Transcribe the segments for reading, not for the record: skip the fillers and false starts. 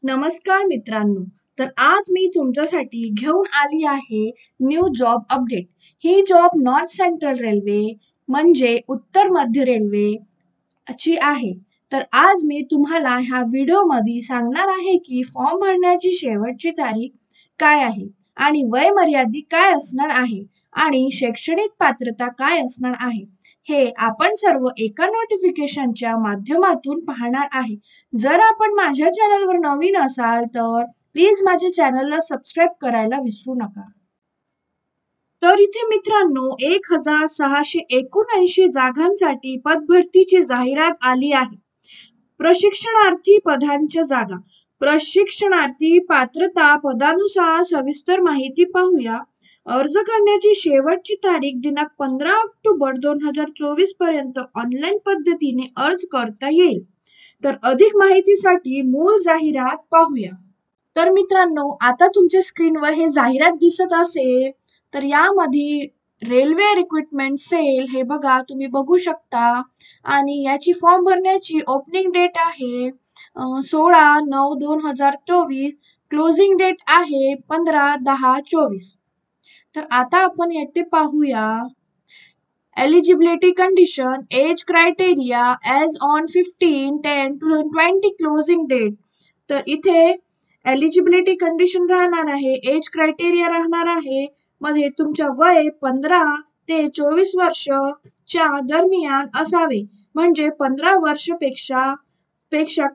नमस्कार मित्रांनो. तर आज मी तुमच्यासाठी घेऊन आली आहे न्यू जॉब अपडेट. ही जॉब नॉर्थ सेंट्रल रेल्वे म्हणजे उत्तर मध्य रेल्वे ची आहे. तर आज मी तुम्हाला ह्या व्हिडिओमध्ये सांगणार आहे की फॉर्म भरण्याची शेवटची तारीख काय आहे आणि वय मर्यादित काय असणार आहे आणि शैक्षणिक पात्रता काय असणार आहे, हे आपण सर्व एका नोटिफिकेशनच्या माध्यमातून पाहणार आहे. जर आपण माझ्या चॅनलवर नवीन असाल तर प्लीज माझ्या चॅनलला सबस्क्राईब करायला विसरू नका. तर इथे मित्रांनो 1679 जागांसाठी पदभरतीची जाहिरात आली आहे. प्रशिक्षणार्थी पदांच्या जागा. प्रशिक्षणार्थी पात्रता पदानुसार सविस्तर माहिती पाहूया. अर्ज करण्याची शेवटची तारीख दिनांक 15 ऑक्टोबर 2024 पर्यंत ऑनलाईन पद्धतीने अर्ज करता येईल. तर अधिक माहितीसाठी मूळ जाहिरात पाहूया. तर मित्रांनो, आता तुमच्या स्क्रीनवर हे जाहिरात दिसत असेल तर यामध्ये रेल्वे रिक्रुटमेंट सेल हे बघा, तुम्ही बघू शकता. आणि याची फॉर्म भरण्याची ओपनिंग डेट आहे 16/9/2024. क्लोजिंग डेट आहे 15/10/24. तर आता आपण येथे पाहूया eligibility condition, age criteria as on 15/10/2020 closing date. तर इथे एलिजिबिलिटी कंडिशन राहणार आहे, एज क्रायटेरिया राहणार आहे मध्ये तुमच्या वय 15 ते 24 वर्षच्या दरम्यान असावे, म्हणजे 15 वर्षपेक्षा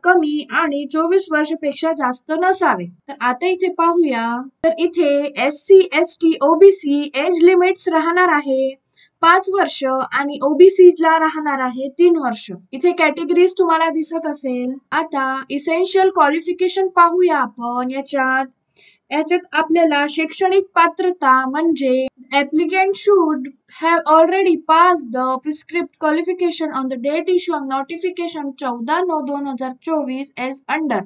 कमी आणि 24 वर्षपेक्षा जास्त नसावे. तर आता इथे पाहूया, तर इथे SC ST OBC age limits राहणार आहे 5 वर्ष आणि OBC ला राहणार आहे 3 वर्ष. इथे कॅटेगरीज तुम्हाला दिसत असेल. आता इसेन्शियल क्वालिफिकेशन पाहूया आपण. याच्यात आपल्याला शैक्षणिक पात्रता म्हणजे applicant should have already passed the prescribed qualification on the date issue of notification 14/9/2024 as under.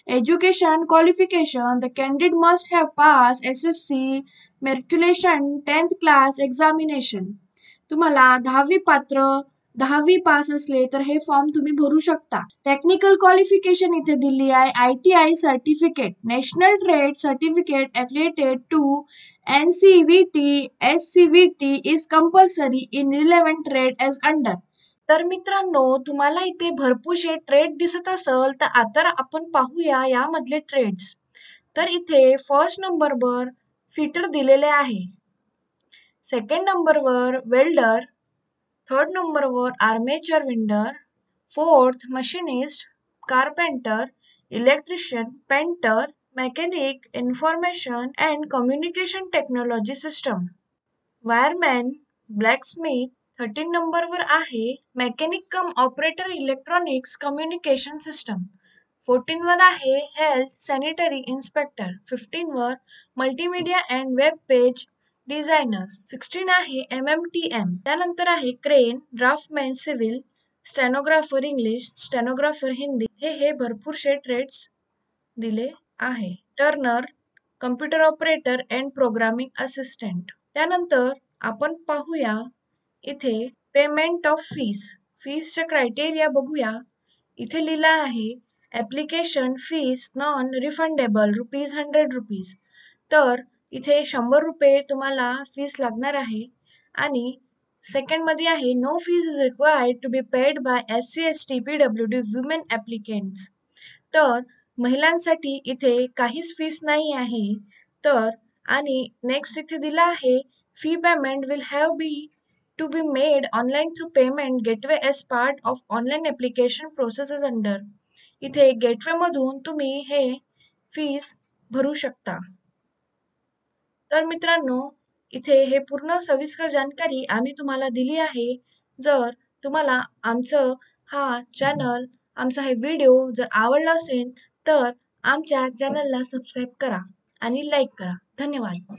Education qualification, the candidate must have passed SSC matriculation 10th class examination. तुम्हाला 10वी पास असले तर हे फॉर्म तुम्ही भरू शकता. टेक्निकल क्वालिफिकेशन इथे दिली आहे ITI certificate, national trade certificate affiliated to NCVT SCVT is compulsory in relevant trade as under. तर मित्रांनो, तुम्हाला इथे भरपूरशे ट्रेड दिसत असेल तर आता आपण पाहूया यामधले ट्रेड्स. तर इथे फर्स्ट नंबरवर फिटर दिलेले आहे, सेकंड नंबरवर वेल्डर, थर्ड नंबरवर armature winder, fourth machinist, carpenter, electrician, painter, mechanic, information and communication technology system, wireman, blacksmith. 13 नंबरवर आहे mechanic cum operator electronics communication system. 14 वर आहे हेल्थ सॅनिटरी इन्स्पेक्टर. 15 वर multimedia and web page designer. 16 आहे MMTM. त्यानंतर आहे crane, draughtsman civil, stenographer English, stenographer Hindi. हे भरपूरशे ट्रेड्स दिले आहे. Turner, computer operator and programming assistant. त्यानंतर आपण पाहूया इथे पेमेंट ऑफ फीसचे क्रायटेरिया बघूया. इथे लिहिलं आहे ॲप्लिकेशन फीस नॉन रिफंडेबल ₹100. तर इथे 100 रुपये तुम्हाला फीस लागणार आहे. आणि सेकंडमध्ये आहे no fees is required to be paid by SC ST PWD women applicants. तर महिलांसाठी इथे काहीच फीस नाही आहे. तर आणि नेक्स्ट इथे दिला आहे fee payment will have to be made online through payment gateway as part of online application processes under. इथे गेटवे मधून तुम्ही हे फीस भरू शकता. तर मित्रांनो, इथे हे पूर्ण सविस्तर जानकारी आम्ही तुम्हाला दिली आहे. जर तुम्हाला आमचा हे व्हिडिओ जर आवडला असेल तर आमच्या चॅनलला सबस्क्राईब करा आणि लाईक करा. धन्यवाद.